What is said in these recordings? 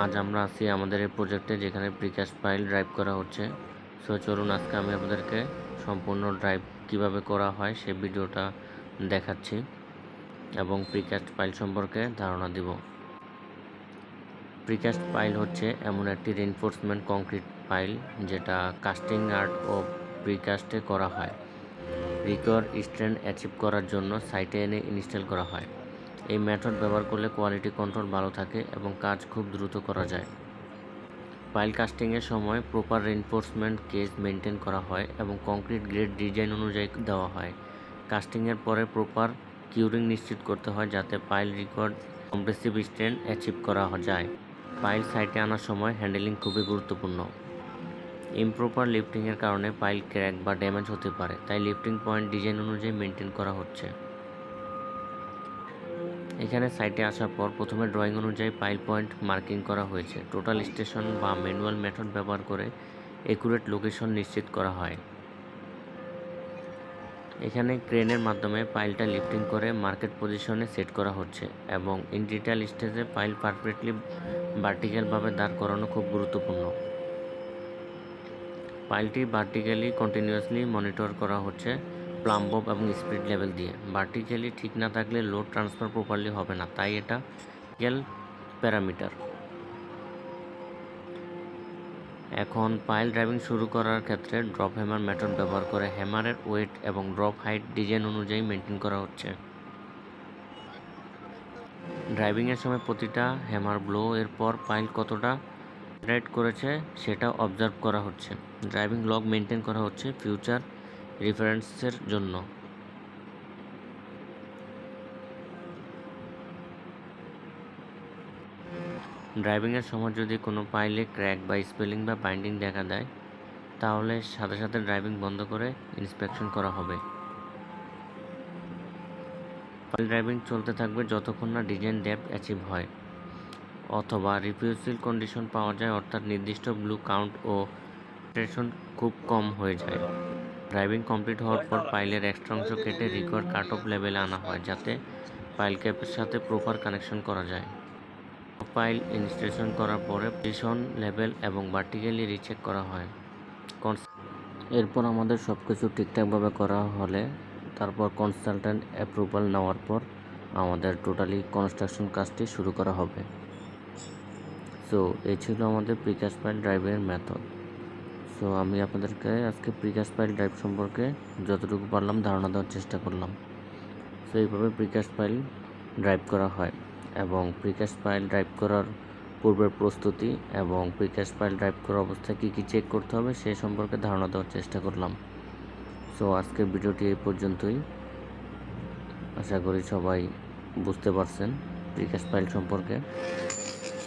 আজ আমরা আছি আমাদের এই প্রজেক্টে যেখানে প্রিকাস্ট ফাইল ড্রাইভ করা হচ্ছে। সো চলুন আজকে আমি আপনাদেরকে সম্পূর্ণ ড্রাইভ কিভাবে করা হয় সেই ভিডিওটা দেখাচ্ছি এবং প্রিকাস্ট ফাইল সম্পর্কে ধারণা দিব। প্রিকাস্ট ফাইল হচ্ছে এমন একটি রিইনফোর্সমেন্ট কংক্রিট ফাইল যেটা কাস্টিং আর্ট ও প্রিকাস্টে করা হয়। রিকোয়ার্ড স্ট্রেন্থ অ্যাচিভ করার জন্য সাইটে এনে ইনস্টল করা হয়। এই মেথড ব্যবহার করলে কোয়ালিটি কন্ট্রোল ভালো থাকে এবং কাজ খুব দ্রুত করা যায়। ফাইল কাস্টিংয়ের সময় প্রপার রিইনফোর্সমেন্ট কেজ মেনটেন করা হয় এবং কংক্রিট গ্রেড ডিজাইন অনুযায়ী দেওয়া হয়। কাস্টিংয়ের পরে প্রপার কিউরিং নিশ্চিত করতে হয় যাতে file required compressive strength achieve করা যায়। ফাইল সাইটে আনার সময় হ্যান্ডেলিং খুবই গুরুত্বপূর্ণ। ইমপ্রপার লিফটিংয়ের কারণে ফাইল ক্র্যাক বা ড্যামেজ হতে পারে, তাই লিফটিং পয়েন্ট ডিজাইন অনুযায়ী মেনটেন করা হচ্ছে। এখানে সাইটে আসার পর প্রথমে ড্রয়িং অনুযায়ী ফাইল পয়েন্ট মার্কিং করা হয়েছে। টোটাল স্টেশন বা ম্যানুয়াল মেথড ব্যবহার করে একুরেট লোকেশন নিশ্চিত করা হয়। এখানে ক্রেনের মাধ্যমে ফাইলটা লিফটিং করে মার্কেট পজিশনে সেট করা হচ্ছে এবং ইন ডিটেল স্টেজে ফাইল পারফেক্টলি ভার্টিক্যালভাবে দাঁড় করানো খুব গুরুত্বপূর্ণ। ফাইলটি ভার্টিক্যালি কন্টিনিউয়াসলি মনিটর করা হচ্ছে প্লাম্ব এবং স্পিড লেভেল দিয়ে। ভার্টিক্যালি ঠিক না থাকলে লোড ট্রান্সফার প্রপারলি হবে না, তাই এটা প্যারামিটার। এখন ফাইল ড্রাইভিং শুরু করার ক্ষেত্রে ড্রপ হ্যামার মেথড ব্যবহার করে হ্যামারের ওয়েট এবং ড্রপ হাইট ডিজাইন অনুযায়ী মেনটেন করা হচ্ছে। ড্রাইভিংয়ের সময় প্রতিটা হ্যামার ব্লো এর পর ফাইল কতটা রাইট করেছে সেটা অবজার্ভ করা হচ্ছে। ড্রাইভিং লগ মেনটেন করা হচ্ছে ফিউচার রেফারেন্সের জন্য। ড্রাইভিংয়ের সময় যদি কোনো ফাইলে ক্র্যাক বা স্পেলিং বা বাইন্ডিং দেখা দেয় তাহলে সাথে সাথে ড্রাইভিং বন্ধ করে ইন্সপেকশন করা হবে। ফাইল ড্রাইভিং চলতে থাকবে যতক্ষণ না ডিজাইন ডেপথ অ্যাচিভ হয় অথবা রিফিউজিল কন্ডিশন পাওয়া যায়, অর্থাৎ নির্দিষ্ট ব্লু কাউন্ট ও স্টেশন খুব কম হয়ে যায়। ড্রাইভিং কমপ্লিট হওয়ার পর ফাইলের এক্সট্রা অংশ কেটে রিকোয়ার্ড কাট অফ লেভেলে আনা হয় যাতে ফাইল ক্যাপের সাথে প্রপার কানেকশন করা যায়। ফাইল ইনস্টলেশন করার পরে পজিশন লেভেল এবং ভার্টিক্যালি রিচেক করা হয়। এরপর আমাদের সব কিছু ঠিকঠাকভাবে করা হলে তারপর কনসালট্যান্ট অ্যাপ্রুভাল নেওয়ার পর আমাদের টোটালি কনস্ট্রাকশন কাজটি শুরু করা হবে। সো এই ছিল আমাদের প্রিকাস্ট ফাইল ড্রাইভের মেথড। সো আমি আপনাদেরকে আজকে প্রিকাস্ট ফাইল ড্রাইভ সম্পর্কে যতটুকু পারলাম ধারণা দেওয়ার চেষ্টা করলাম। সো এইভাবে প্রিকাস্ট ফাইল ড্রাইভ করা হয় এবং প্রিকাস্ট ফাইল ড্রাইভ করার পূর্বের প্রস্তুতি এবং প্রিকাস্ট ফাইল ড্রাইভ করার অবস্থায় কী কী চেক করতে হবে সে সম্পর্কে ধারণা দেওয়ার চেষ্টা করলাম। সো আজকের ভিডিওটি এই পর্যন্তই। আশা করি সবাই বুঝতে পারছেন প্রিকাস্ট ফাইল সম্পর্কে।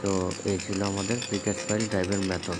তো এই ছিল আমাদের প্রিকাস্ট ফাইল ড্রাইভের মেথড।